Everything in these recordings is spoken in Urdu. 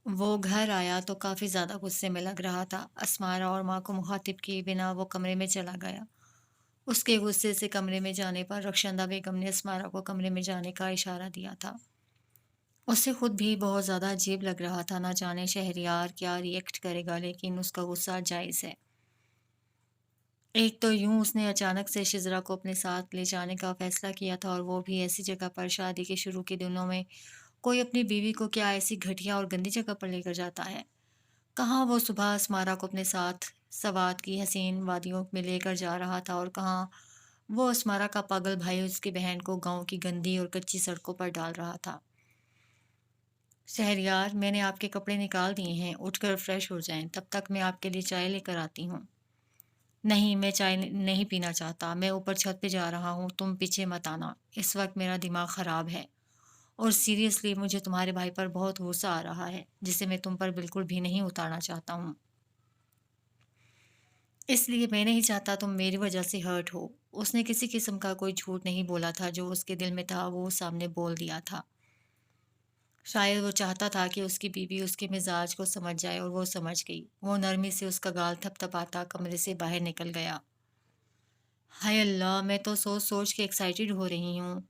وہ گھر آیا تو کافی زیادہ غصے میں لگ رہا تھا۔ اسمارا اور ماں کو مخاطب کیے بنا وہ کمرے میں چلا گیا۔ اس کے غصے سے کمرے میں جانے پر رخشندہ بیگم نے اسمارا کو کمرے میں جانے کا اشارہ دیا تھا۔ اسے خود بھی بہت زیادہ عجیب لگ رہا تھا، نہ جانے شہریار کیا ری ایکٹ کرے گا، لیکن اس کا غصہ جائز ہے۔ ایک تو یوں اس نے اچانک سے شزرا کو اپنے ساتھ لے جانے کا فیصلہ کیا تھا، اور وہ بھی ایسی جگہ پر شادی کے شروع کے دنوں میں کوئی اپنی بیوی کو کیا ایسی گھٹیا اور گندی جگہ پر لے کر جاتا ہے۔ کہاں وہ صبح اسمارا کو اپنے ساتھ سوات کی حسین وادیوں میں لے کر جا رہا تھا، اور کہاں وہ اسمارا کا پاگل بھائی اس کی بہن کو گاؤں کی گندی اور کچی سڑکوں پر ڈال رہا تھا۔ شہریار، میں نے آپ کے کپڑے نکال دیے ہیں، اٹھ کر فریش ہو جائیں، تب تک میں آپ کے لیے چائے لے کر آتی ہوں۔ نہیں، میں چائے نہیں پینا چاہتا، میں اوپر چھت پہ جا رہا ہوں، تم پیچھے مت آنا، اس وقت میرا دماغ خراب ہے، اور سیریسلی مجھے تمہارے بھائی پر بہت غصہ آ رہا ہے، جسے میں تم پر بالکل بھی نہیں اتارنا چاہتا ہوں۔ اس لیے میں نہیں چاہتا تم میری وجہ سے ہرٹ ہو۔ اس نے کسی قسم کا کوئی جھوٹ نہیں بولا تھا، جو اس کے دل میں تھا وہ سامنے بول دیا تھا۔ شاید وہ چاہتا تھا کہ اس کی بیوی اس کے مزاج کو سمجھ جائے، اور وہ سمجھ گئی۔ وہ نرمی سے اس کا گال تھپ تھپاتا کمرے سے باہر نکل گیا۔ ہائے اللہ، میں تو سوچ سوچ کے ایکسائٹیڈ ہو رہی ہوں۔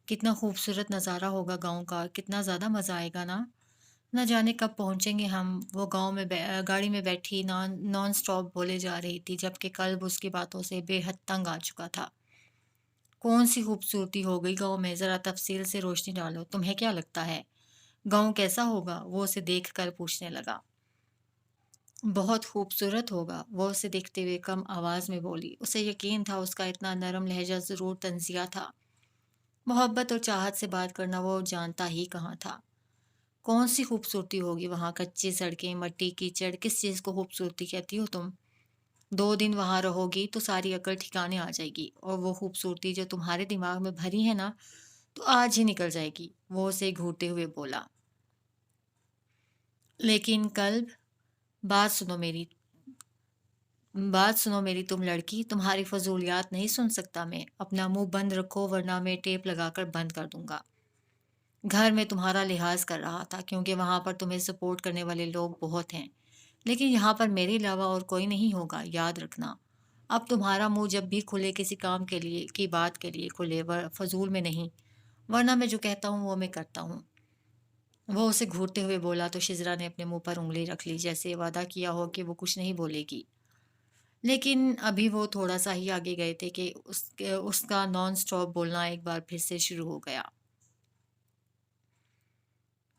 کتنا خوبصورت نظارہ ہوگا گاؤں کا، کتنا زیادہ مزہ آئے گا نا۔ نہ جانے کب پہنچیں گے ہم۔ وہ گاؤں میں گاڑی میں بیٹھی نان سٹاپ بولے جا رہی تھی، جبکہ قلب اس کی باتوں سے بے حد تنگ آ چکا تھا۔ کون سی خوبصورتی ہو گئی گاؤں میں، ذرا تفصیل سے روشنی ڈالو، تمہیں کیا لگتا ہے گاؤں کیسا ہوگا؟ وہ اسے دیکھ کر پوچھنے لگا۔ بہت خوبصورت ہوگا، وہ اسے دیکھتے ہوئے کم آواز میں بولی۔ اسے یقین تھا اس کا اتنا نرم لہجہ ضرور طنزیہ تھا۔ محبت اور چاہت سے بات کرنا وہ جانتا ہی کہاں تھا۔ کون سی خوبصورتی ہوگی وہاں؟ کچی سڑکیں، مٹی، کیچڑ، کس چیز کو خوبصورتی کہتی ہو تم؟ 2 دن وہاں رہو گی تو ساری عقل ٹھکانے آ جائے گی، اور وہ خوبصورتی جو تمہارے دماغ میں بھری ہے نا، تو آج ہی نکل جائے گی، وہ اسے گھورتے ہوئے بولا۔ لیکن قلب، بات سنو میری بات سنو میری، تم لڑکی، تمہاری فضولیات نہیں سن سکتا میں، اپنا منہ بند رکھو ورنہ میں ٹیپ لگا کر بند کر دوں گا۔ گھر میں تمہارا لحاظ کر رہا تھا کیونکہ وہاں پر تمہیں سپورٹ کرنے والے لوگ بہت ہیں، لیکن یہاں پر میرے علاوہ اور کوئی نہیں ہوگا، یاد رکھنا۔ اب تمہارا منہ جب بھی کھلے کسی کام کے لیے کی بات کے لیے کھلے، فضول میں نہیں، ورنہ میں جو کہتا ہوں وہ میں کرتا ہوں۔ وہ اسے گھورتے ہوئے بولا تو شزرا نے اپنے منہ پر انگلی رکھ لی، جیسے وعدہ کیا ہو کہ وہ کچھ نہیں بولے گی۔ لیکن ابھی وہ تھوڑا سا ہی آگے گئے تھے کہ اس کا نان سٹاپ بولنا ایک بار پھر سے شروع ہو گیا۔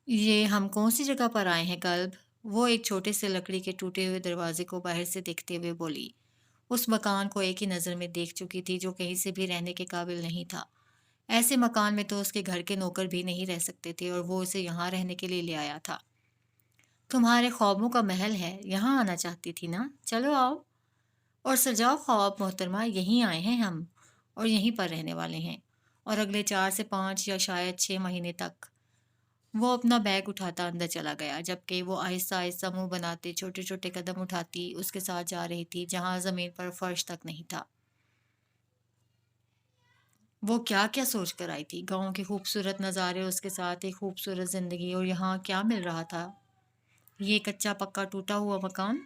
یہ ہم کون سی جگہ پر آئے ہیں قلب؟ وہ ایک چھوٹے سے لکڑی کے ٹوٹے ہوئے دروازے کو باہر سے دیکھتے ہوئے بولی۔ اس مکان کو ایک ہی نظر میں دیکھ چکی تھی، جو کہیں سے بھی رہنے کے قابل نہیں تھا۔ ایسے مکان میں تو اس کے گھر کے نوکر بھی نہیں رہ سکتے تھے، اور وہ اسے یہاں رہنے کے لیے لے آیا تھا۔ تمہارے خوابوں کا محل ہے، یہاں آنا چاہتی تھی نا، چلو آؤ اور سجاؤ خواب محترمہ، یہیں آئے ہیں ہم، اور یہیں پر رہنے والے ہیں، اور اگلے 4 سے 5 یا شاید 6 مہینے تک۔ وہ اپنا بیگ اٹھاتا اندر چلا گیا، جبکہ وہ آہستہ آہستہ منہ بناتے چھوٹے چھوٹے قدم اٹھاتی اس کے ساتھ جا رہی تھی، جہاں زمین پر فرش تک نہیں تھا۔ وہ کیا کیا سوچ کر آئی تھی؟ گاؤں کے خوبصورت نظارے، اس کے ساتھ ایک خوبصورت زندگی، اور یہاں کیا مل رہا تھا؟ یہ کچا پکا ٹوٹا ہوا مکان۔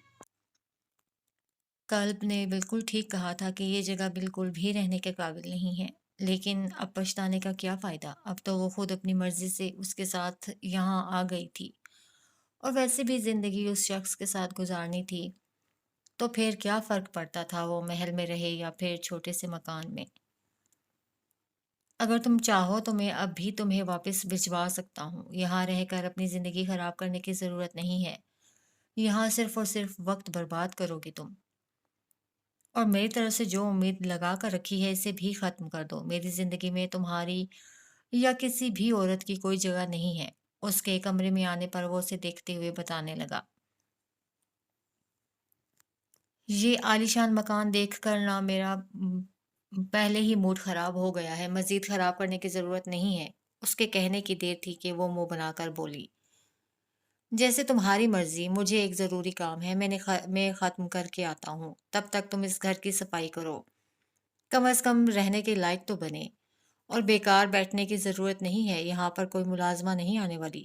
قلب نے بالکل ٹھیک کہا تھا کہ یہ جگہ بالکل بھی رہنے کے قابل نہیں ہے، لیکن اب پچھتانے کا کیا فائدہ؟ اب تو وہ خود اپنی مرضی سے اس کے ساتھ یہاں آ گئی تھی، اور ویسے بھی زندگی اس شخص کے ساتھ گزارنی تھی، تو پھر کیا فرق پڑتا تھا وہ محل میں رہے یا پھر چھوٹے سے مکان میں؟ اگر تم چاہو تو میں اب بھی تمہیں واپس بھجوا سکتا ہوں، یہاں رہ کر اپنی زندگی خراب کرنے کی ضرورت نہیں ہے، یہاں صرف اور صرف وقت برباد کرو گے تم، اور میری طرف سے جو امید لگا کر رکھی ہے اسے بھی ختم کر دو۔ میری زندگی میں تمہاری یا کسی بھی عورت کی کوئی جگہ نہیں ہے۔ اس کے کمرے میں آنے پر وہ اسے دیکھتے ہوئے بتانے لگا۔ یہ عالیشان مکان دیکھ کر نہ میرا پہلے ہی موڈ خراب ہو گیا ہے، مزید خراب کرنے کی ضرورت نہیں ہے۔ اس کے کہنے کی دیر تھی کہ وہ منہ بنا کر بولی۔ جیسے تمہاری مرضی، مجھے ایک ضروری کام ہے، میں ختم کر کے آتا ہوں، تب تک تم اس گھر کی صفائی کرو، کم از کم رہنے کے لائق تو بنے، اور بیکار بیٹھنے کی ضرورت نہیں ہے، یہاں پر کوئی ملازمہ نہیں آنے والی۔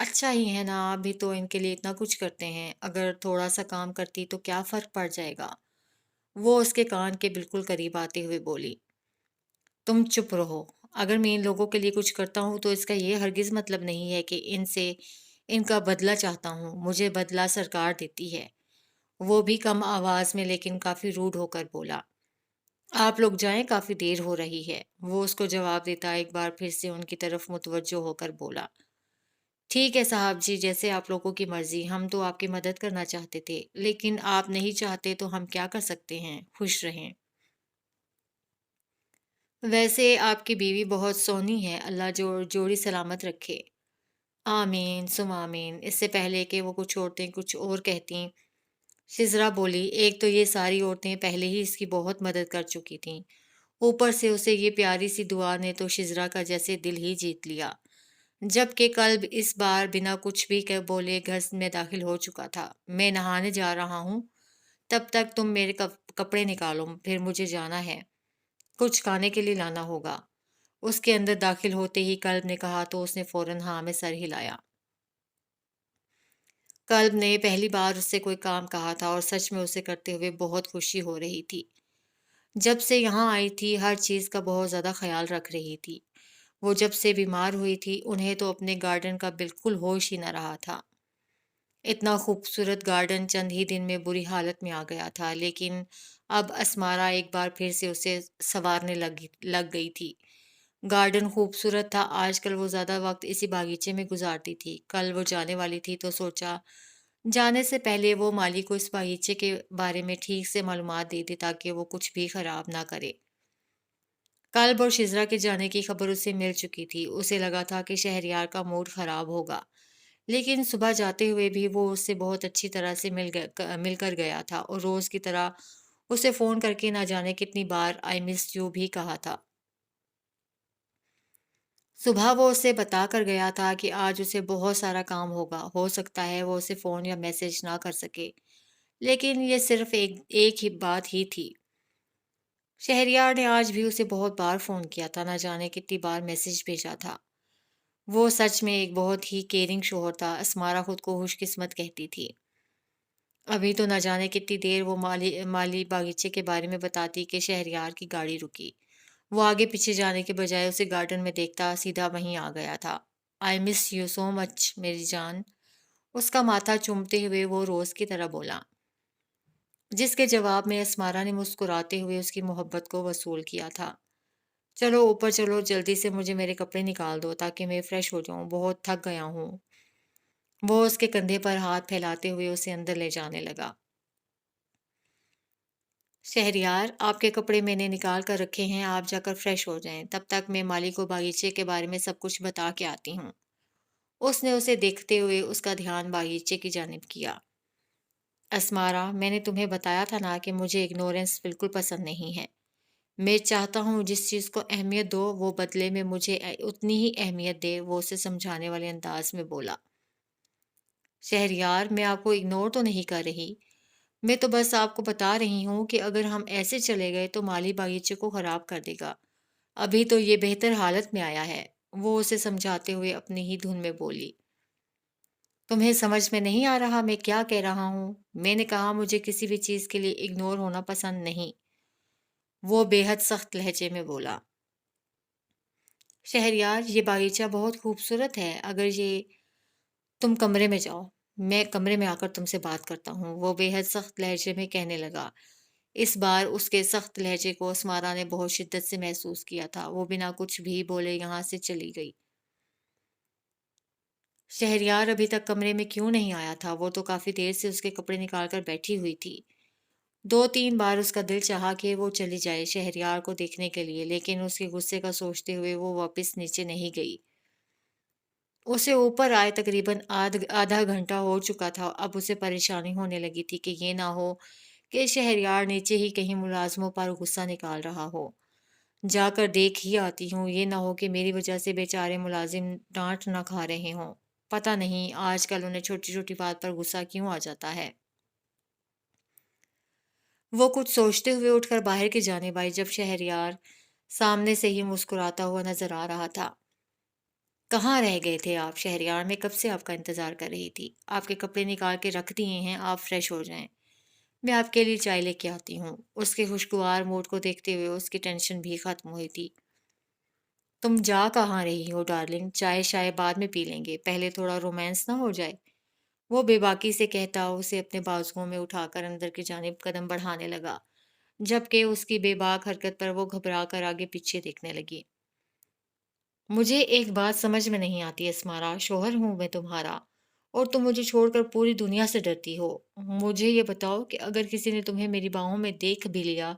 اچھا ہی ہے نا، آپ بھی تو ان کے لیے اتنا کچھ کرتے ہیں، اگر تھوڑا سا کام کرتی تو کیا فرق پڑ جائے گا؟ وہ اس کے کان کے بالکل قریب آتے ہوئے بولی، تم چپ رہو، اگر میں ان لوگوں کے لیے کچھ کرتا ہوں تو اس کا یہ ہرگز مطلب نہیں ہے کہ ان سے ان کا بدلہ چاہتا ہوں، مجھے بدلہ سرکار دیتی ہے۔ وہ بھی کم آواز میں لیکن کافی روڈ ہو کر بولا، آپ لوگ جائیں، کافی دیر ہو رہی ہے۔ وہ اس کو جواب دیتا ایک بار پھر سے ان کی طرف متوجہ ہو کر بولا، ٹھیک ہے صاحب جی، جیسے آپ لوگوں کی مرضی، ہم تو آپ کی مدد کرنا چاہتے تھے، لیکن آپ نہیں چاہتے تو ہم کیا کر سکتے ہیں، خوش رہیں۔ ویسے آپ کی بیوی بہت سونی ہے، اللہ جوڑی سلامت رکھے۔ آمین سم آمین۔ اس سے پہلے کہ وہ کچھ عورتیں کچھ اور کہتیں، شزرا بولی، ایک تو یہ ساری عورتیں پہلے ہی اس کی بہت مدد کر چکی تھیں، اوپر سے اسے یہ پیاری سی دعا نے تو شزرا کا جیسے دل ہی جیت لیا، جبکہ کلب اس بار بنا کچھ بھی بولے گھر میں داخل ہو چکا تھا۔ میں نہانے جا رہا ہوں، تب تک تم میرے کپڑے نکالو، پھر مجھے جانا ہے، کچھ کھانے کے لیے لانا ہوگا۔ اس کے اندر داخل ہوتے ہی کلب نے کہا تو اس نے فوراً ہاں میں سر ہلایا۔ کلب نے پہلی بار اس سے کوئی کام کہا تھا اور سچ میں اسے کرتے ہوئے بہت خوشی ہو رہی تھی۔ جب سے یہاں آئی تھی ہر چیز کا بہت زیادہ خیال رکھ رہی تھی۔ وہ جب سے بیمار ہوئی تھی انہیں تو اپنے گارڈن کا بالکل ہوش ہی نہ رہا تھا۔ اتنا خوبصورت گارڈن چند ہی دن میں بری حالت میں آ گیا تھا، لیکن اب اسمارا ایک بار پھر سے اسے سنوارنے لگ گئی تھی۔ گارڈن خوبصورت تھا، آج کل وہ زیادہ وقت اسی باغیچے میں گزارتی تھی۔ کل وہ جانے والی تھی تو سوچا جانے سے پہلے وہ مالی کو اس باغیچے کے بارے میں ٹھیک سے معلومات دے دے تاکہ وہ کچھ بھی خراب نہ کرے۔ کلب اور شزرا کے جانے کی خبر اسے مل چکی تھی، اسے لگا تھا کہ شہریار کا موڈ خراب ہوگا، لیکن صبح جاتے ہوئے بھی وہ اس سے بہت اچھی طرح سے مل کر گیا تھا اور روز کی طرح اسے فون کر کے نہ جانے کتنی بار آئی مس یو بھی کہا تھا۔ صبح وہ اسے بتا کر گیا تھا کہ آج اسے بہت سارا کام ہوگا، ہو سکتا ہے وہ اسے فون یا میسج نہ کر سکے، لیکن یہ صرف ایک ہی بات ہی تھی۔ شہریار نے آج بھی اسے بہت بار فون کیا تھا، نہ جانے کتنی بار میسج بھیجا تھا۔ وہ سچ میں ایک بہت ہی کیئرنگ شوہر تھا، اسمارا خود کو خوش قسمت کہتی تھی۔ ابھی تو نہ جانے کتنی دیر وہ مالی باغیچے کے بارے میں بتاتی کہ شہریار کی گاڑی رکی۔ وہ آگے پیچھے جانے کے بجائے اسے گارڈن میں دیکھتا سیدھا وہیں آ گیا تھا۔ آئی مس یو سو مچ میری جان، اس کا ماتھا چومتے ہوئے وہ روز کی طرح بولا، جس کے جواب میں اسمارا نے مسکراتے ہوئے اس کی محبت کو وصول کیا تھا۔ چلو اوپر چلو، جلدی سے مجھے میرے کپڑے نکال دو تاکہ میں فریش ہو جاؤں، بہت تھک گیا ہوں۔ وہ اس کے کندھے پر ہاتھ پھیلاتے ہوئے اسے اندر لے جانے لگا۔ شہریار، آپ کے کپڑے میں نے نکال کر رکھے ہیں، آپ جا کر فریش ہو جائیں، تب تک میں مالی کو باغیچے کے بارے میں سب کچھ بتا کے آتی ہوں۔ اس نے اسے دیکھتے ہوئے اس کا دھیان باغیچے کی جانب کیا۔ اسمارا، میں نے تمہیں بتایا تھا نا کہ مجھے اگنورنس بالکل پسند نہیں ہے۔ میں چاہتا ہوں جس چیز کو اہمیت دو وہ بدلے میں مجھے اتنی ہی اہمیت دے، وہ اسے سمجھانے والے انداز میں بولا۔ شہریار، میں آپ کو اگنور تو نہیں کر رہی، میں تو بس آپ کو بتا رہی ہوں کہ اگر ہم ایسے چلے گئے تو مالی باغیچے کو خراب کر دے گا، ابھی تو یہ بہتر حالت میں آیا ہے۔ وہ اسے سمجھاتے ہوئے اپنی ہی دھن میں بولی، تمہیں سمجھ میں نہیں آ رہا میں کیا کہہ رہا ہوں؟ میں نے کہا مجھے کسی بھی چیز کے لیے اگنور ہونا پسند نہیں۔ وہ بے حد سخت لہجے میں بولا۔ شہریار، یہ باغیچہ بہت خوبصورت ہے، اگر یہ تم کمرے میں جاؤ، میں کمرے میں آ کر تم سے بات کرتا ہوں، وہ بے حد سخت لہجے میں کہنے لگا۔ اس بار اس کے سخت لہجے کو اسمارا نے بہت شدت سے محسوس کیا تھا، وہ بنا کچھ بھی بولے یہاں سے چلی گئی۔ شہریار ابھی تک کمرے میں کیوں نہیں آیا تھا؟ وہ تو کافی دیر سے اس کے کپڑے نکال کر بیٹھی ہوئی تھی۔ دو تین بار اس کا دل چاہا کہ وہ چلی جائے شہریار کو دیکھنے کے لیے، لیکن اس کے غصے کا سوچتے ہوئے وہ واپس نیچے نہیں گئی۔ اسے اوپر آئے تقریباً آدھا گھنٹہ ہو چکا تھا، اب اسے پریشانی ہونے لگی تھی کہ یہ نہ ہو کہ شہریار نیچے ہی کہیں ملازموں پر غصہ نکال رہا ہو۔ جا کر دیکھ ہی آتی ہوں، یہ نہ ہو کہ میری وجہ سے بیچارے ملازم ڈانٹ نہ کھا رہے ہوں، پتہ نہیں آج کل انہیں چھوٹی چھوٹی بات پر غصہ کیوں آ جاتا ہے۔ وہ کچھ سوچتے ہوئے اٹھ کر باہر کی جانب آئی، جب شہریار سامنے سے ہی مسکراتا ہوا نظر آ رہا تھا۔ کہاں رہ گئے تھے آپ شہریار؟ میں کب سے آپ کا انتظار کر رہی تھی۔ آپ کے کپڑے نکال کے رکھ دیے ہیں، آپ فریش ہو جائیں۔ میں آپ کے لیے چائے لے کے آتی ہوں۔ اس کے خوشگوار موڈ کو دیکھتے ہوئے اس کی ٹینشن بھی ختم ہوئی تھی۔ تم جا کہاں رہی ہو ڈارلنگ؟ چائے شائے بعد میں پی لیں گے، پہلے تھوڑا رومانس نہ ہو جائے؟ وہ بے باکی سے کہتا اسے اپنے بازوؤں میں اٹھا کر اندر کی جانب قدم بڑھانے لگا، جبکہ اس کی بے باک حرکت پر وہ گھبرا کر آگے پیچھے دیکھنے لگی۔ مجھے ایک بات سمجھ میں نہیں آتی اسمارا، شوہر ہوں میں تمہارا اور تم مجھے چھوڑ کر پوری دنیا سے ڈرتی ہو۔ مجھے یہ بتاؤ کہ اگر کسی نے تمہیں میری باہوں میں دیکھ بھی لیا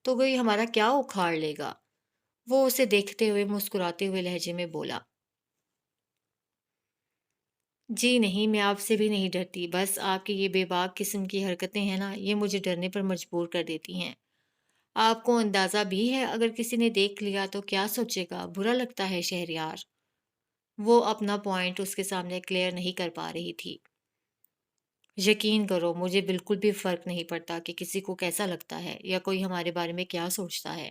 تو کوئی ہمارا کیا اکھاڑ لے گا؟ وہ اسے دیکھتے ہوئے مسکراتے ہوئے لہجے میں بولا، جی نہیں، میں آپ سے بھی نہیں ڈرتی، بس آپ کی یہ بے باک قسم کی حرکتیں ہیں نا، یہ مجھے ڈرنے پر مجبور کر دیتی ہیں۔ آپ کو اندازہ بھی ہے اگر کسی نے دیکھ لیا تو کیا سوچے گا؟ برا لگتا ہے شہریار؟ وہ اپنا پوائنٹ اس کے سامنے کلیئر نہیں کر پا رہی تھی۔ یقین کرو مجھے بالکل بھی فرق نہیں پڑتا کہ کسی کو کیسا لگتا ہے یا کوئی ہمارے بارے میں کیا سوچتا ہے۔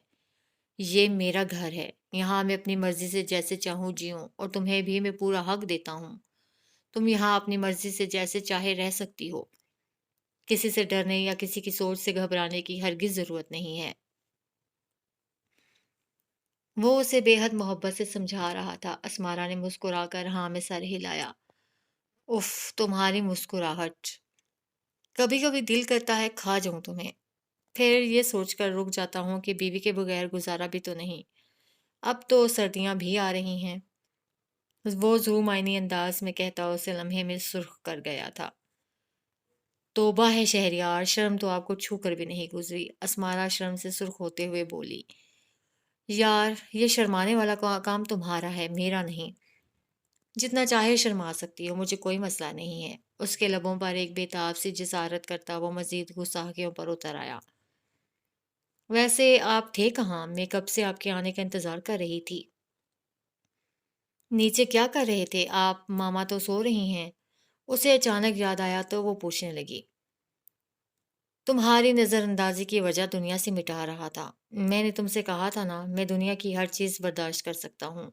یہ میرا گھر ہے، یہاں میں اپنی مرضی سے جیسے چاہوں جیوں اور تمہیں بھی میں پورا حق دیتا ہوں۔ تم یہاں اپنی مرضی سے جیسے چاہے رہ سکتی ہو، کسی سے ڈرنے یا کسی کی سوچ سے گھبرانے کی ہرگز ضرورت نہیں ہے۔ وہ اسے بے حد محبت سے سمجھا رہا تھا۔ اسمارا نے مسکرا کر ہاں میں سر ہلایا۔ اف، تمہاری مسکراہٹ! کبھی کبھی دل کرتا ہے کھا جاؤں تمہیں، پھر یہ سوچ کر رک جاتا ہوں کہ بیوی کے بغیر گزارا بھی تو نہیں۔ اب تو سردیاں بھی آ رہی ہیں، وہ زو معنی انداز میں کہتا اسے لمحے میں سرخ کر گیا تھا۔ توبہ ہے شہریار، شرم تو آپ کو چھو کر بھی نہیں گزری۔ اسمارا شرم سے سرخ ہوتے ہوئے بولی، یار یہ شرمانے والا کام تمہارا ہے، میرا نہیں۔ جتنا چاہے شرما سکتی ہو، مجھے کوئی مسئلہ نہیں ہے۔ اس کے لبوں پر ایک بے تاب سی جسارت کرتا وہ مزید غصہ پر اتر آیا۔ ویسے آپ تھے کہاں؟ میں کب سے آپ کے آنے کا انتظار کر رہی تھی۔ نیچے کیا کر رہے تھے آپ؟ ماما تو سو رہی ہیں۔ اسے اچانک یاد آیا تو وہ پوچھنے لگی، تمہاری نظر اندازی کی وجہ دنیا سے مٹا رہا تھا۔ میں نے تم سے کہا تھا نا، میں دنیا کی ہر چیز برداشت کر سکتا ہوں،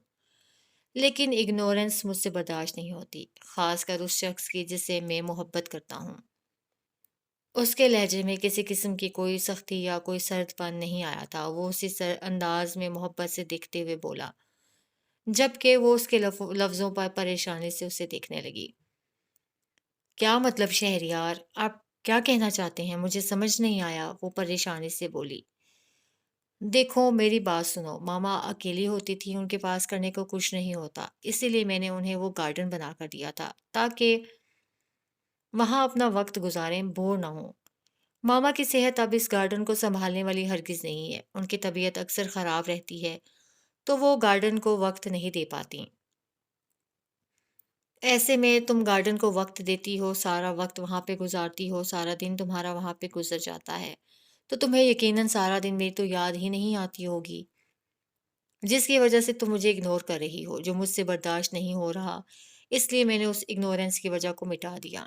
لیکن اگنورنس مجھ سے برداشت نہیں ہوتی، خاص کر اس شخص کی جس سے میں محبت کرتا ہوں۔ اس کے لہجے میں کسی قسم کی کوئی سختی یا کوئی سرد پن نہیں آیا تھا۔ وہ اسی انداز میں محبت سے دیکھتے ہوئے بولا، جبکہ وہ اس کے لفظوں پر پریشانی سے اسے دیکھنے لگی۔ کیا مطلب شہریار؟ آپ کیا کہنا چاہتے ہیں؟ مجھے سمجھ نہیں آیا، وہ پریشانی سے بولی۔ دیکھو میری بات سنو، ماما اکیلی ہوتی تھی، ان کے پاس کرنے کو کچھ نہیں ہوتا، اسی لیے میں نے انہیں وہ گارڈن بنا کر دیا تھا تاکہ وہاں اپنا وقت گزاریں، بور نہ ہوں۔ ماما کی صحت اب اس گارڈن کو سنبھالنے والی ہرگز نہیں ہے، ان کی طبیعت اکثر خراب رہتی ہے تو وہ گارڈن کو وقت نہیں دے پاتی۔ ایسے میں تم گارڈن کو وقت دیتی ہو، سارا وقت وہاں پہ گزارتی ہو، سارا دن تمہارا وہاں پہ گزر جاتا ہے، تو تمہیں یقیناً سارا دن میری تو یاد ہی نہیں آتی ہوگی، جس کی وجہ سے تم مجھے اگنور کر رہی ہو، جو مجھ سے برداشت نہیں ہو رہا، اس لیے میں نے اس اگنورنس کی وجہ کو مٹا دیا۔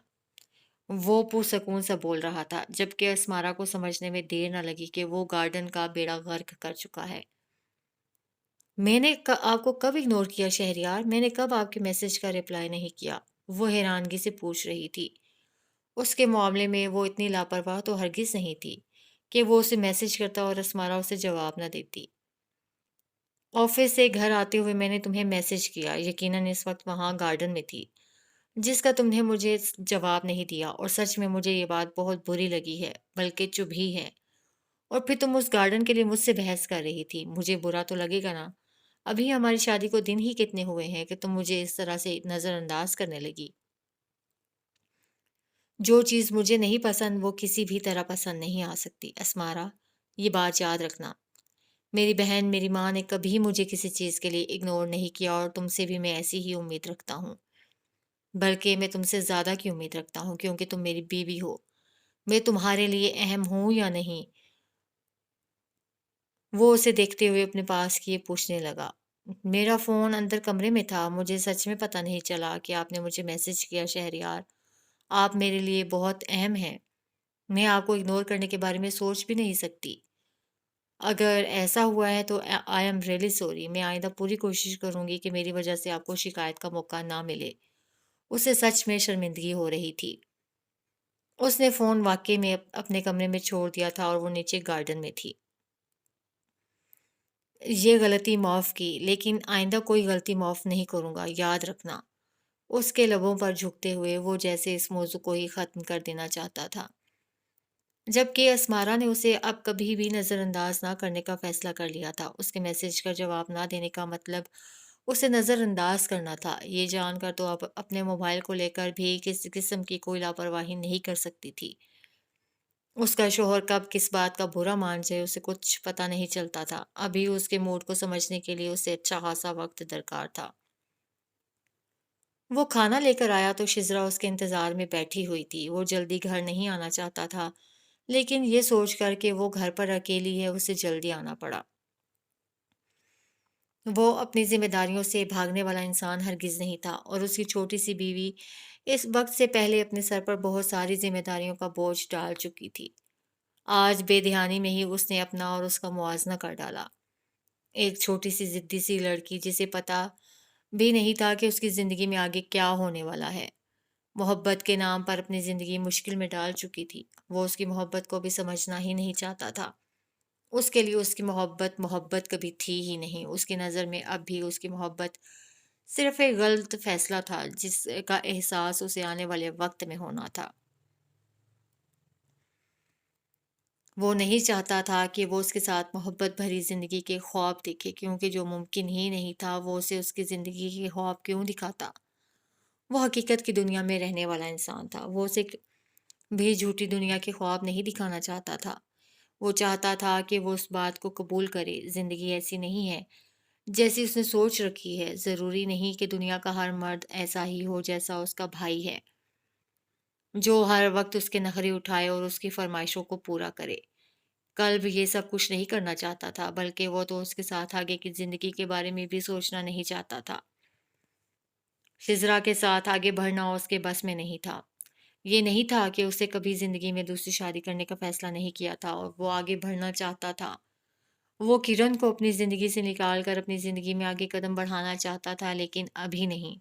وہ پرسکون سا بول رہا تھا، جبکہ اسمارا کو سمجھنے میں دیر نہ لگی کہ وہ گارڈن کا بیڑا غرق کر چکا ہے۔ میں نے آپ کو کب اگنور کیا شہریار؟ میں نے کب آپ کے میسج کا رپلائی نہیں کیا؟ وہ حیرانگی سے پوچھ رہی تھی۔ اس کے معاملے میں وہ اتنی لاپرواہ تو ہرگز نہیں تھی کہ وہ اسے میسج کرتا اور اسمارا اسے جواب نہ دیتی۔ آفس سے گھر آتے ہوئے میں نے تمہیں میسج کیا، یقیناً اس وقت وہاں گارڈن میں تھی، جس کا تم نے مجھے جواب نہیں دیا، اور سچ میں مجھے یہ بات بہت بری لگی ہے، بلکہ چبھ ہی ہے۔ اور پھر تم اس گارڈن کے لیے مجھ سے بحث کر رہی تھی، مجھے برا تو لگے گا نا؟ ابھی ہماری شادی کو دن ہی کتنے ہوئے ہیں کہ تم مجھے اس طرح سے نظر انداز کرنے لگی؟ جو چیز مجھے نہیں پسند وہ کسی بھی طرح پسند نہیں آ سکتی اسمارا، یہ بات یاد رکھنا۔ میری بہن، میری ماں نے کبھی مجھے کسی چیز کے لیے اگنور نہیں کیا، اور تم سے بھی میں ایسی ہی امید رکھتا ہوں، بلکہ میں تم سے زیادہ کی امید رکھتا ہوں، کیونکہ تم میری بیوی ہو۔ میں تمہارے لیے اہم ہوں یا نہیں؟ وہ اسے دیکھتے ہوئے اپنے پاس کیے پوچھنے لگا، میرا فون اندر کمرے میں تھا، مجھے سچ میں پتہ نہیں چلا کہ آپ نے مجھے میسج کیا شہریار۔ آپ میرے لیے بہت اہم ہیں، میں آپ کو اگنور کرنے کے بارے میں سوچ بھی نہیں سکتی۔ اگر ایسا ہوا ہے تو آئی ایم ریئلی سوری، میں آئندہ پوری کوشش کروں گی کہ میری وجہ سے آپ کو شکایت کا موقع نہ ملے۔ اسے سچ میں شرمندگی ہو رہی تھی۔ اس نے فون واقعی میں اپنے کمرے میں چھوڑ دیا تھا اور وہ نیچے گارڈن میں تھی۔ یہ غلطی معاف کی، لیکن آئندہ کوئی غلطی معاف نہیں کروں گا، یاد رکھنا۔ اس کے لبوں پر جھکتے ہوئے وہ جیسے اس موضوع کو ہی ختم کر دینا چاہتا تھا، جبکہ اسمارا نے اسے اب کبھی بھی نظر انداز نہ کرنے کا فیصلہ کر لیا تھا۔ اس کے میسج کا جواب نہ دینے کا مطلب اسے نظر انداز کرنا تھا۔ یہ جان کر تو اب اپنے موبائل کو لے کر بھی کسی قسم کی کوئی لاپرواہی نہیں کر سکتی تھی۔ اس کا شوہر کب کس بات کا برا مان جائے اسے کچھ پتہ نہیں چلتا تھا۔ ابھی اس کے موڈ کو سمجھنے کے لیے اسے اچھا خاصا وقت درکار تھا۔ وہ کھانا لے کر آیا تو شزرا اس کے انتظار میں بیٹھی ہوئی تھی۔ وہ جلدی گھر نہیں آنا چاہتا تھا، لیکن یہ سوچ کر کہ وہ گھر پر اکیلی ہے اسے جلدی آنا پڑا۔ وہ اپنی ذمہ داریوں سے بھاگنے والا انسان ہرگز نہیں تھا، اور اس کی چھوٹی سی بیوی اس وقت سے پہلے اپنے سر پر بہت ساری ذمہ داریوں کا بوجھ ڈال چکی تھی۔ آج بے دھیانی میں ہی اس نے اپنا اور اس کا موازنہ کر ڈالا۔ ایک چھوٹی سی ضدی سی لڑکی جسے پتا بھی نہیں تھا کہ اس کی زندگی میں آگے کیا ہونے والا ہے، محبت کے نام پر اپنی زندگی مشکل میں ڈال چکی تھی۔ وہ اس کی محبت کو بھی سمجھنا ہی نہیں چاہتا تھا۔ اس کے لیے اس کی محبت محبت کبھی تھی ہی نہیں۔ اس کی نظر میں اب بھی اس کی محبت صرف ایک غلط فیصلہ تھا جس کا احساس اسے آنے والے وقت میں ہونا تھا۔ وہ نہیں چاہتا تھا کہ وہ اس کے ساتھ محبت بھری زندگی کے خواب دیکھے، کیونکہ جو ممکن ہی نہیں تھا وہ اسے اس کی زندگی کے خواب کیوں دکھاتا۔ وہ حقیقت کی دنیا میں رہنے والا انسان تھا۔ وہ اسے بھی جھوٹی دنیا کے خواب نہیں دکھانا چاہتا تھا۔ وہ چاہتا تھا کہ وہ اس بات کو قبول کرے، زندگی ایسی نہیں ہے جیسی اس نے سوچ رکھی ہے۔ ضروری نہیں کہ دنیا کا ہر مرد ایسا ہی ہو جیسا اس کا بھائی ہے، جو ہر وقت اس کے نخرے اٹھائے اور اس کی فرمائشوں کو پورا کرے۔ قلب یہ سب کچھ نہیں کرنا چاہتا تھا، بلکہ وہ تو اس کے ساتھ آگے کی زندگی کے بارے میں بھی سوچنا نہیں چاہتا تھا۔ خزرا کے ساتھ آگے بڑھنا اس کے بس میں نہیں تھا۔ یہ نہیں تھا کہ اسے کبھی زندگی میں دوسری شادی کرنے کا فیصلہ نہیں کیا تھا، اور وہ آگے بڑھنا چاہتا تھا۔ وہ کرن کو اپنی زندگی سے نکال کر اپنی زندگی میں آگے قدم بڑھانا چاہتا تھا، لیکن ابھی نہیں۔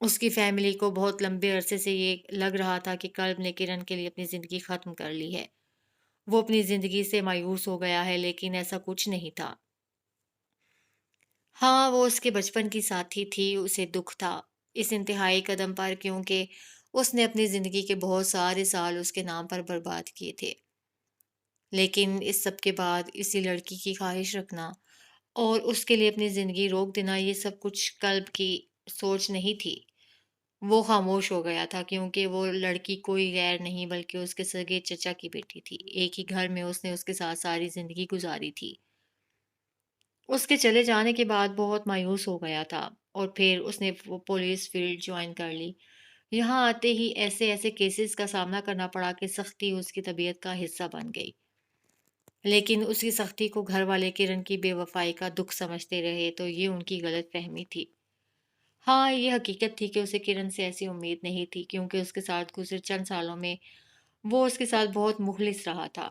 اس کی فیملی کو بہت لمبے عرصے سے یہ لگ رہا تھا کہ کلب نے کرن کے لیے اپنی زندگی ختم کر لی ہے۔ وہ اپنی زندگی سے مایوس ہو گیا ہے، لیکن ایسا کچھ نہیں تھا۔ ہاں، وہ اس کے بچپن کی ساتھی تھی، اسے دکھ تھا اس انتہائی قدم پر، کیونکہ اس نے اپنی زندگی کے بہت سارے سال اس کے نام پر برباد کیے تھے۔ لیکن اس سب کے بعد اسی لڑکی کی خواہش رکھنا اور اس کے لیے اپنی زندگی روک دینا، یہ سب کچھ قلب کی سوچ نہیں تھی۔ وہ خاموش ہو گیا تھا، کیونکہ وہ لڑکی کوئی غیر نہیں بلکہ اس کے سگے چچا کی بیٹی تھی۔ ایک ہی گھر میں اس نے اس کے ساتھ ساری زندگی گزاری تھی۔ اس کے چلے جانے کے بعد بہت مایوس ہو گیا تھا، اور پھر اس نے وہ پولیس فیلڈ جوائن کر لی۔ یہاں آتے ہی ایسے ایسے کیسز کا سامنا کرنا پڑا کہ سختی اس کی طبیعت کا حصہ بن گئی۔ لیکن اس کی سختی کو گھر والے کرن کی بے وفائی کا دکھ سمجھتے رہے، تو یہ ان کی غلط فہمی تھی۔ ہاں، یہ حقیقت تھی کہ اسے کرن سے ایسی امید نہیں تھی، کیونکہ اس کے ساتھ گزرے چند سالوں میں وہ اس کے ساتھ بہت مخلص رہا تھا۔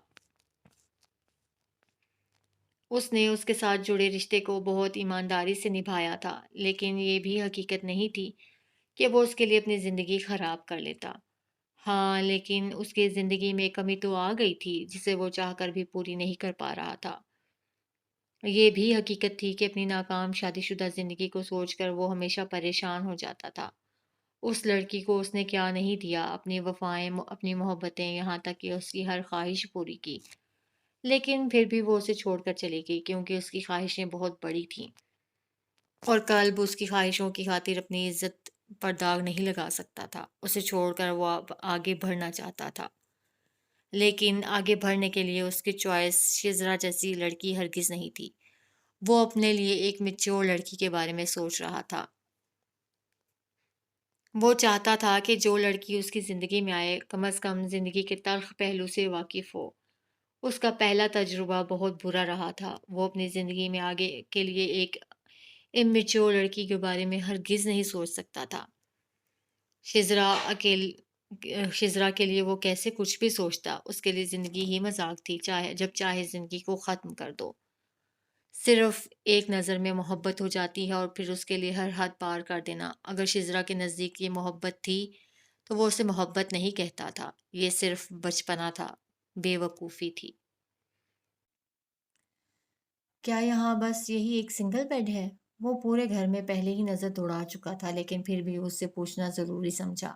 اس نے اس کے ساتھ جڑے رشتے کو بہت ایمانداری سے نبھایا تھا، لیکن یہ بھی حقیقت نہیں تھی کہ وہ اس کے لیے اپنی زندگی خراب کر لیتا۔ ہاں، لیکن اس کی زندگی میں کمی تو آ گئی تھی جسے وہ چاہ کر بھی پوری نہیں کر پا رہا تھا۔ یہ بھی حقیقت تھی کہ اپنی ناکام شادی شدہ زندگی کو سوچ کر وہ ہمیشہ پریشان ہو جاتا تھا۔ اس لڑکی کو اس نے کیا نہیں دیا، اپنی وفائیں، اپنی محبتیں، یہاں تک کہ اس کی ہر خواہش پوری کی۔ لیکن پھر بھی وہ اسے چھوڑ کر چلی گئی، کیونکہ اس کی خواہشیں بہت بڑی تھیں، اور قلب اس کی خواہشوں کی خاطر اپنی عزت پر داغ نہیں لگا سکتا تھا۔ اسے چھوڑ کر وہ اب آگے بڑھنا چاہتا تھا، لیکن آگے بڑھنے کے لیے اس کی چوائس شزرا جیسی لڑکی ہرگز نہیں تھی۔ وہ اپنے لیے ایک میچور لڑکی کے بارے میں سوچ رہا تھا۔ وہ چاہتا تھا کہ جو لڑکی اس کی زندگی میں آئے، کم از کم زندگی کے تلخ پہلو سے واقف ہو۔ اس کا پہلا تجربہ بہت برا رہا تھا۔ وہ اپنی زندگی میں آگے کے لیے ایک امیچور لڑکی کے بارے میں ہرگز نہیں سوچ سکتا تھا۔ شزرا اکیلی شزرا کے لیے وہ کیسے کچھ بھی سوچتا، اس کے لیے زندگی ہی مذاق تھی، چاہے جب چاہے زندگی کو ختم کر دو۔ صرف ایک نظر میں محبت ہو جاتی ہے اور پھر اس کے لیے ہر حد پار کر دینا۔ اگر شزرا کے نزدیک یہ محبت تھی تو وہ اسے محبت نہیں کہتا تھا، یہ صرف بچپنا تھا، بے وقوفی تھی۔ کیا یہاں بس یہی ایک سنگل بیڈ ہے؟ وہ پورے گھر میں پہلے ہی نظر دوڑا چکا تھا، لیکن پھر بھی اس سے پوچھنا ضروری سمجھا۔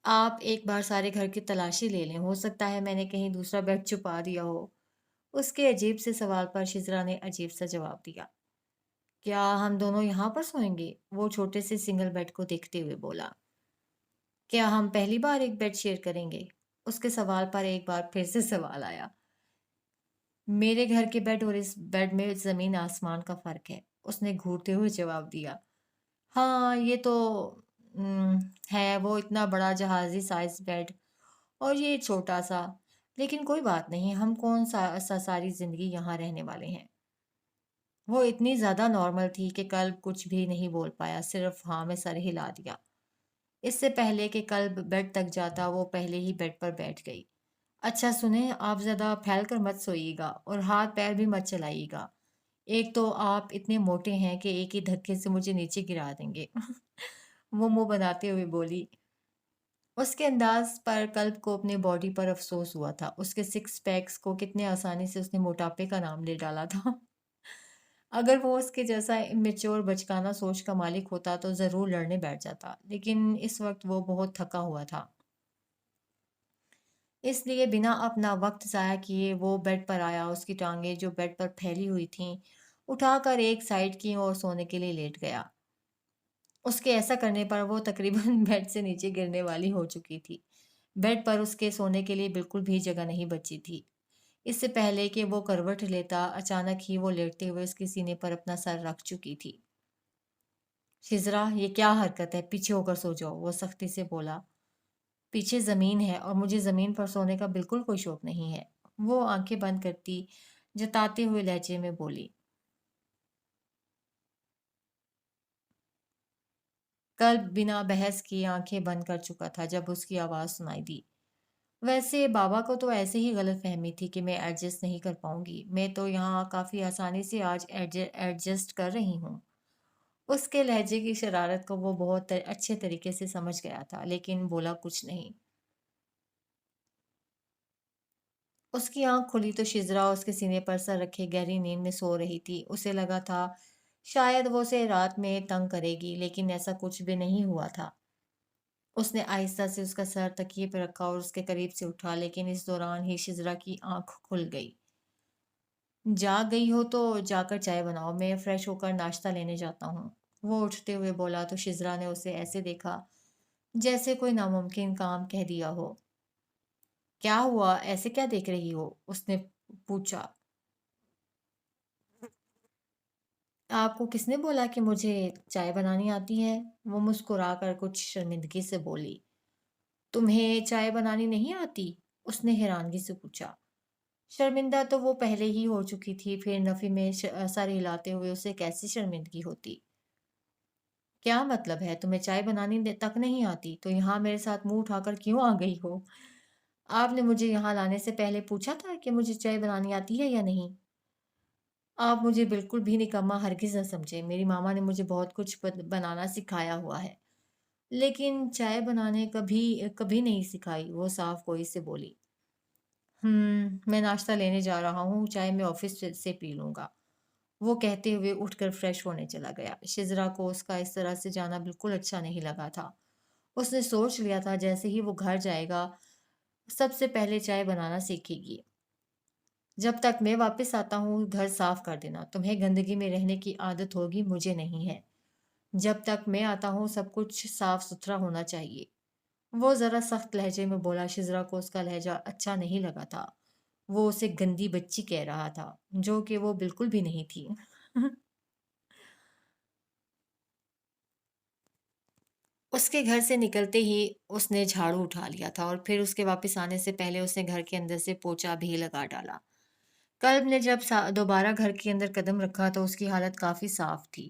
آپ ایک بار سارے گھر کی تلاشی لے لیں، ہو سکتا ہے میں نے کہیں دوسرا بیڈ چھپا دیا ہو۔ اس کے عجیب سے سوال پر شزرا نے عجیب سا جواب دیا۔ کیا ہم دونوں یہاں پر سوئیں گے؟ وہ چھوٹے سے سنگل بیڈ کو دیکھتے ہوئے بولا۔ کیا ہم پہلی بار ایک بیڈ شیئر کریں گے؟ اس کے سوال پر ایک بار پھر سے سوال آیا۔ میرے گھر کے بیڈ اور اس بیڈ میں زمین آسمان کا فرق ہے، اس نے گھورتے ہوئے جواب دیا۔ ہاں یہ تو م، ہے، وہ اتنا بڑا جہازی سائز بیڈ اور یہ چھوٹا سا، لیکن کوئی بات نہیں، ہم کون سا ساری زندگی یہاں رہنے والے ہیں۔ وہ اتنی زیادہ نارمل تھی کہ کلب کچھ بھی نہیں بول پایا، صرف ہاں میں سر ہلا دیا۔ اس سے پہلے کہ کلب بیڈ تک جاتا وہ پہلے ہی بیڈ پر بیٹھ گئی۔ اچھا سنیں، آپ زیادہ پھیل کر مت سوئیے گا اور ہاتھ پیر بھی مت چلائیے گا، ایک تو آپ اتنے موٹے ہیں کہ ایک ہی دھکے سے مجھے نیچے گرا دیں گے۔ وہ منہ بناتے ہوئے بولی۔ اس کے انداز پر کلب کو اپنے باڈی پر افسوس ہوا تھا، اس کے سکس پیکس کو کتنے آسانی سے اس نے موٹاپے کا نام لے ڈالا تھا۔ اگر وہ اس کے جیسا میچور بچکانہ سوچ کا مالک ہوتا تو ضرور لڑنے بیٹھ جاتا، لیکن اس وقت وہ بہت تھکا ہوا تھا۔ اس لیے بنا اپنا وقت ضائع کیے وہ بیڈ پر آیا، اس کی ٹانگیں جو بیڈ پر پھیلی ہوئی تھیں اٹھا کر ایک سائڈ کی اور سونے کے لیے لیٹ گیا۔ اس کے ایسا کرنے پر وہ تقریباً بیڈ سے نیچے گرنے والی ہو چکی تھی۔ بیڈ پر اس کے سونے کے لیے بالکل بھی جگہ نہیں بچی تھی۔ اس سے پہلے کہ وہ کروٹ لیتا، اچانک ہی وہ لیٹتے ہوئے اس کے سینے پر اپنا سر رکھ چکی تھی۔ شزرا، یہ کیا حرکت ہے؟ پیچھے ہو کر سو جاؤ، وہ سختی سے بولا۔ پیچھے زمین ہے اور مجھے زمین پر سونے کا بالکل کوئی شوق نہیں ہے، وہ آنکھیں بند کرتی جتاتے ہوئے لہجے میں بولی۔ کلب بنا بحث کی آنکھیں بند کر چکا تھا جب اس کی آواز سنائی دی۔ ویسے بابا کو تو ایسے ہی غلط فہمی تھی کہ میں ایڈجسٹ نہیں کر پاؤں گی، میں تو یہاں کافی آسانی سے آج ایڈجسٹ کر رہی ہوں۔ اس کے لہجے کی شرارت کو وہ بہت اچھے طریقے سے سمجھ گیا تھا، لیکن بولا کچھ نہیں۔ اس کی آنکھ کھلی تو شزرا اس کے سینے پر سر رکھے گہری نیند میں سو رہی تھی۔ اسے لگا تھا شاید وہ اسے رات میں تنگ کرے گی، لیکن ایسا کچھ بھی نہیں ہوا تھا۔ اس نے آہستہ سے اس کا سر تکیے پہ رکھا اور اس کے قریب سے اٹھا، لیکن اس دوران ہی شزرا کی آنکھ کھل گئی۔ جاگ گئی ہو تو جا کر چائے بناؤ، میں فریش ہو کر ناشتہ لینے جاتا ہوں۔ وہ اٹھتے ہوئے بولا تو شزرا نے اسے ایسے دیکھا جیسے کوئی ناممکن کام کہہ دیا ہو۔ کیا ہوا؟ ایسے کیا دیکھ رہی ہو؟ اس نے پوچھا۔ آپ کو کس نے بولا کہ مجھے چائے بنانی آتی ہے؟ وہ مسکرا کر کچھ شرمندگی سے بولی۔ تمہیں چائے بنانی نہیں آتی؟ اس نے حیرانگی سے پوچھا۔ شرمندہ تو وہ پہلے ہی ہو چکی تھی، پھر نفی میں سر ہلاتے ہوئے اسے کیسی شرمندگی ہوتی؟ کیا مطلب ہے؟ تمہیں چائے بنانی تک نہیں آتی تو یہاں میرے ساتھ منہ اٹھا کر کیوں آ گئی ہو؟ آپ نے مجھے یہاں لانے سے پہلے پوچھا تھا کہ مجھے چائے بنانی آتی ہے یا نہیں؟ آپ مجھے بالکل بھی نکما ہرگز نہ سمجھے، میری ماما نے مجھے بہت کچھ بنانا سکھایا ہوا ہے، لیکن چائے بنانے کبھی کبھی نہیں سکھائی، وہ صاف گوئی سے بولی۔ میں ناشتہ لینے جا رہا ہوں، چائے میں آفس سے پی لوں گا، وہ کہتے ہوئے اٹھ کر فریش ہونے چلا گیا۔ شزرا کو اس کا اس طرح سے جانا بالکل اچھا نہیں لگا تھا۔ اس نے سوچ لیا تھا جیسے ہی وہ گھر جائے گا سب سے پہلے چائے بنانا سیکھے گی۔ جب تک میں واپس آتا ہوں گھر صاف کر دینا، تمہیں گندگی میں رہنے کی عادت ہوگی، مجھے نہیں ہے۔ جب تک میں آتا ہوں سب کچھ صاف ستھرا ہونا چاہیے، وہ ذرا سخت لہجے میں بولا۔ شزرا کو اس کا لہجہ اچھا نہیں لگا تھا، وہ اسے گندی بچی کہہ رہا تھا، جو کہ وہ بالکل بھی نہیں تھی۔ اس کے گھر سے نکلتے ہی اس نے جھاڑو اٹھا لیا تھا اور پھر اس کے واپس آنے سے پہلے اس نے گھر کے اندر سے پوچا بھی لگا ڈالا۔ کلب نے جب دوبارہ گھر کے اندر قدم رکھا تو اس کی حالت کافی صاف تھی۔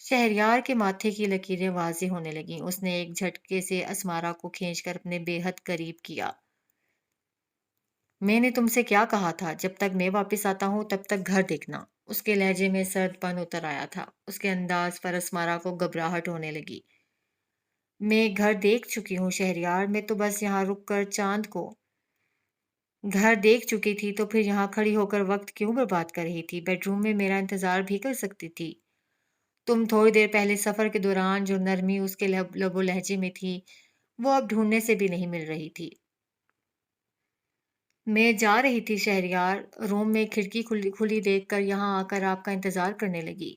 شہریار کے ماتھے کی لکیریں واضح ہونے لگیں۔ اس نے ایک جھٹکے سے اسمارا کو کھینچ کر اپنے بے حد قریب کیا۔ میں نے تم سے کیا کہا تھا؟ جب تک میں واپس آتا ہوں تب تک گھر دیکھنا۔ اس کے لہجے میں سرد پن اتر آیا تھا۔ اس کے انداز پر اسمارا کو گھبراہٹ ہونے لگی۔ میں گھر دیکھ چکی ہوں شہریار، میں تو بس یہاں رک کر چاند کو گھر دیکھ چکی تھی، تو پھر یہاں کھڑی ہو کر وقت کیوں برباد کر رہی تھی؟ بیڈ روم میں میرا انتظار بھی کر سکتی تھی۔ تم تھوڑی دیر پہلے سفر کے دوران جو نرمی اس کے لب و لہجے میں تھی، وہ اب ڈھونڈنے سے بھی نہیں مل رہی تھی۔ میں جا رہی تھی شہریار، روم میں کھڑکی کھلی کھلی دیکھ کر یہاں آ کر آپ کا انتظار کرنے لگی۔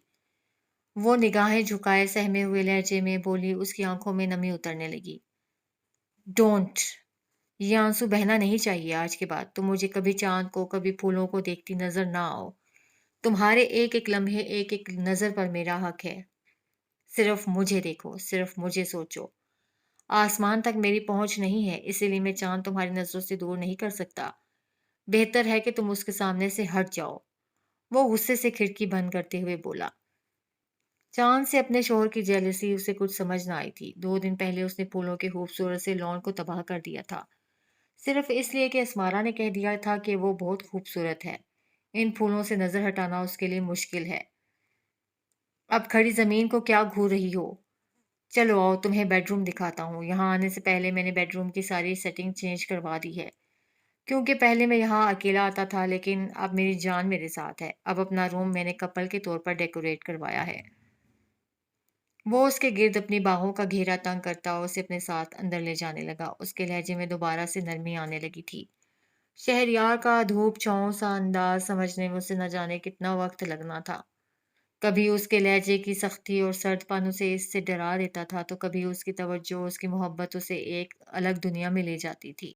وہ نگاہیں جھکائے سہمے ہوئے لہجے میں بولی، اس کی آنکھوں میں نمی اترنے لگی۔ ڈونٹ! یہ آنسو بہنا نہیں چاہیے آج کے بعد۔ تم مجھے کبھی چاند کو، کبھی پھولوں کو دیکھتی نظر نہ آؤ۔ تمہارے ایک ایک لمحے، ایک ایک نظر پر میرا حق ہے۔ صرف مجھے دیکھو، صرف مجھے سوچو۔ آسمان تک میری پہنچ نہیں ہے، اسی لیے میں چاند تمہاری نظروں سے دور نہیں کر سکتا۔ بہتر ہے کہ تم اس کے سامنے سے ہٹ جاؤ۔ وہ غصے سے کھڑکی بند کرتے ہوئے بولا۔ چاند سے اپنے شوہر کی جیلسی اسے کچھ سمجھ نہ آئی تھی۔ 2 دن پہلے اس نے پھولوں کے خوبصورت سے لان کو تباہ کر دیا تھا، صرف اس لیے کہ اسمارا نے کہہ دیا تھا کہ وہ بہت خوبصورت ہے۔ ان پھولوں سے نظر ہٹانا اس کے لیے مشکل ہے۔ اب کھڑی زمین کو کیا گھور رہی ہو؟ چلو آؤ، تمہیں بیڈ روم دکھاتا ہوں۔ یہاں آنے سے پہلے میں نے بیڈ روم کی ساری سیٹنگ چینج کروا دی ہے، کیونکہ پہلے میں یہاں اکیلا آتا تھا، لیکن اب میری جان میرے ساتھ ہے۔ اب اپنا روم میں نے کپل کے طور پر ڈیکوریٹ کروایا ہے۔ وہ اس کے گرد اپنی باہوں کا گھیرا تنگ کرتا اور اسے اپنے ساتھ اندر لے جانے لگا۔ اس کے لہجے میں دوبارہ سے نرمی آنے لگی تھی۔ شہریار کا دھوپ چھاؤں سا انداز سمجھنے میں اسے نہ جانے کتنا وقت لگنا تھا۔ کبھی اس کے لہجے کی سختی اور سرد پن اسے اس سے ڈرا دیتا تھا، تو کبھی اس کی توجہ، اس کی محبت اسے ایک الگ دنیا میں لے جاتی تھی۔